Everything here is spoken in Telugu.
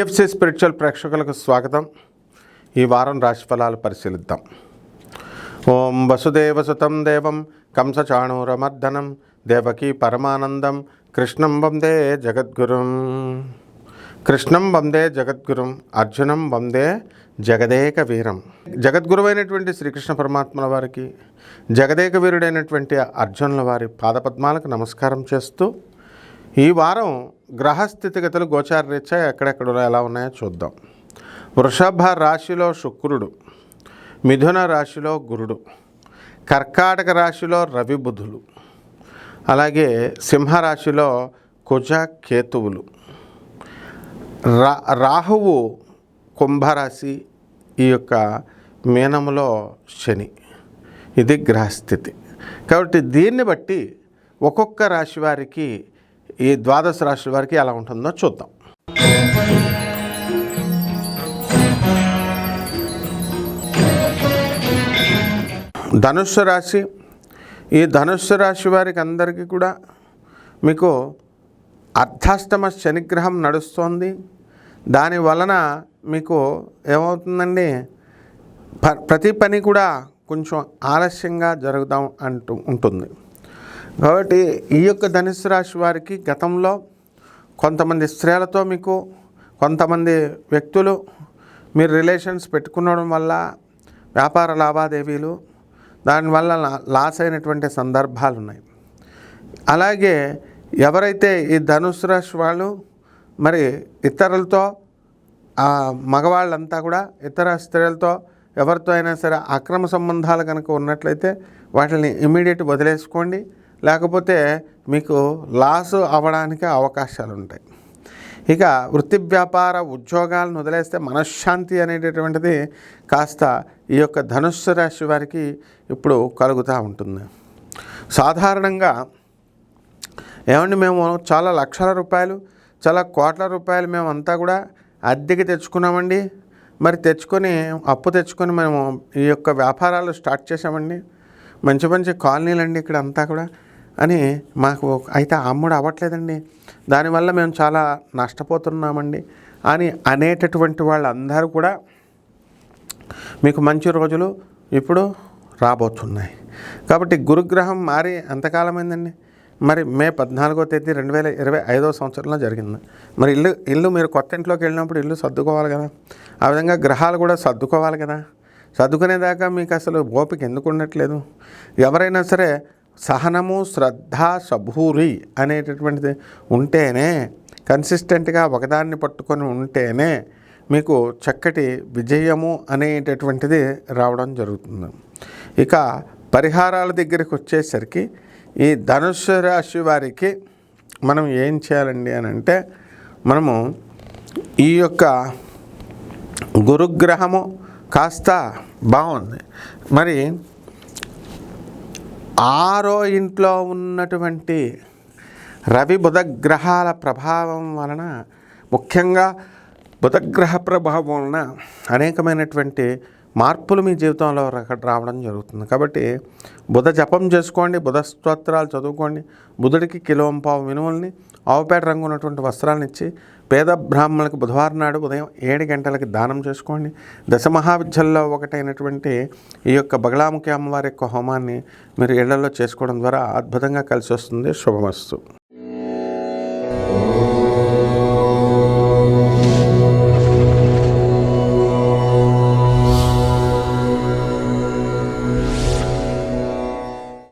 పిఎఫ్సి స్పిరిచువల్ ప్రేక్షకులకు స్వాగతం. ఈ వారం రాశిఫలాలు పరిశీలిద్దాం. ఓం వసుదేవసుతం దేవం కంసచాణూరమర్దనం దేవకీ పరమానందం కృష్ణం వందే జగద్గురుం. కృష్ణం వందే జగద్గురుం, అర్జునం వందే జగదేక వీరం. జగద్గురువైనటువంటి శ్రీకృష్ణ పరమాత్మల వారికి, జగదేక వీరుడైనటువంటి అర్జునుల వారి పాదపద్మాలకు నమస్కారం చేస్తూ ఈ వారం గ్రహస్థితిగతులు గోచారరీత్యా ఎక్కడెక్కడ ఎలా ఉన్నాయో చూద్దాం. వృషభ రాశిలో శుక్రుడు, మిథున రాశిలో గురుడు, కర్కాటక రాశిలో రవి బుధులు, అలాగే సింహరాశిలో కుజ కేతువులు, రాహువు కుంభరాశి, ఈ యొక్క మీనములో శని. ఇది గ్రహస్థితి. కాబట్టి దీన్ని బట్టి ఒక్కొక్క రాశి వారికి, ఈ ద్వాదశ రాశుల వారికి ఎలా ఉంటుందో చూద్దాం. ధనుస్సు రాశి. ఈ ధనుస్సు రాశి వారికి అందరికీ కూడా మీకు అర్ధాష్టమ శనిగ్రహం నడుస్తోంది. దాని వలన మీకు ఏమవుతుందండి, ప్రతి పని కూడా కొంచెం ఆలస్యంగా జరుగుతూ ఉంటుంది. కాబట్టి ఈ యొక్క ధనుస్సు రాశి వారికి గతంలో కొంతమంది స్త్రీలతో, మీకు కొంతమంది వ్యక్తులు మీరు రిలేషన్స్ పెట్టుకునడం వల్ల వ్యాపార లావాదేవీలు, దానివల్ల లాస్ అయినటువంటి సందర్భాలు ఉన్నాయి. అలాగే ఎవరైతే ఈ ధనుస్సు రాశి వాళ్ళు మరి ఇతరులతో, మగవాళ్ళంతా కూడా ఇతర స్త్రీలతో ఎవరితో అయినా సరే అక్రమ సంబంధాలు కనుక ఉన్నట్లయితే వాటిని ఇమీడియట్ వదిలేసుకోండి. లేకపోతే మీకు లాస్ అవ్వడానికి అవకాశాలు ఉంటాయి. ఇక వృత్తి వ్యాపార ఉద్యోగాలను వదిలేస్తే మనశ్శాంతి అనేటటువంటిది కాస్త ఈ యొక్క ధనుస్సు రాశి వారికి ఇప్పుడు కలుగుతూ ఉంటుంది. సాధారణంగా ఏమండి, మేము చాలా లక్షల రూపాయలు, చాలా కోట్ల రూపాయలు మేమంతా కూడా అద్దెకి తెచ్చుకున్నామండి. మరి తెచ్చుకొని, అప్పు తెచ్చుకొని మేము ఈ యొక్క వ్యాపారాలు స్టార్ట్ చేసామండి. మంచి మంచి కాలనీలు అండి ఇక్కడ అంతా కూడా అని మాకు అయితే అమ్ముడు అవ్వట్లేదండి, దానివల్ల మేము చాలా నష్టపోతున్నామండి అని అనేటటువంటి వాళ్ళందరూ కూడా మీకు మంచి రోజులు ఇప్పుడు రాబోతున్నాయి. కాబట్టి గురుగ్రహం మారి ఎంతకాలమైందండి? మరి మే 14వ తేదీ 2025 సంవత్సరంలో జరిగింది. మరి ఇల్లు మీరు కొత్త ఇంట్లోకి వెళ్ళినప్పుడు ఇల్లు సర్దుకోవాలి కదా, ఆ విధంగా గ్రహాలు కూడా సర్దుకోవాలి కదా. సర్దుకునేదాకా మీకు అసలు ఓపిక ఎందుకు ఉండట్లేదు? ఎవరైనా సరే సహనము, శ్రద్ధ, సబూరి అనేటటువంటిది ఉంటేనే, కన్సిస్టెంట్గా ఒకదాన్ని పట్టుకొని ఉంటేనే మీకు చక్కటి విజయము అనేటటువంటిది రావడం జరుగుతుంది. ఇక పరిహారాల దగ్గరికి వచ్చేసరికి ఈ ధనుస్సు రాశి వారికి మనం ఏం చేయాలండి అని అంటే, మనము ఈ యొక్క గురుగ్రహము కాస్త బాగుంది. మరి 6వ ఇంట్లో ఉన్నటువంటి రవి బుధ గ్రహాల ప్రభావం వలన, ముఖ్యంగా బుధగ్రహ ప్రభావం వలన అనేకమైనటువంటి మార్పులు మీ జీవితంలో రావడం జరుగుతుంది. కాబట్టి బుధ జపం చేసుకోండి, బుధ స్తోత్రాలు చదువుకోండి. బుధుడికి కిలోంపావు మినుముల్ని, ఆవుపేట రంగు ఉన్నటువంటి వస్త్రాలను ఇచ్చి పేద బ్రాహ్మణులకు బుధవారం నాడు ఉదయం 7 గంటలకి దానం చేసుకోండి. దశమహావిద్యల్లో ఒకటైనటువంటి ఈ యొక్క బగళాముఖి అమ్మవారి యొక్క హోమాన్ని మీరు ఇళ్లలో చేసుకోవడం ద్వారా అద్భుతంగా కలిసి వస్తుంది. శుభమస్తు.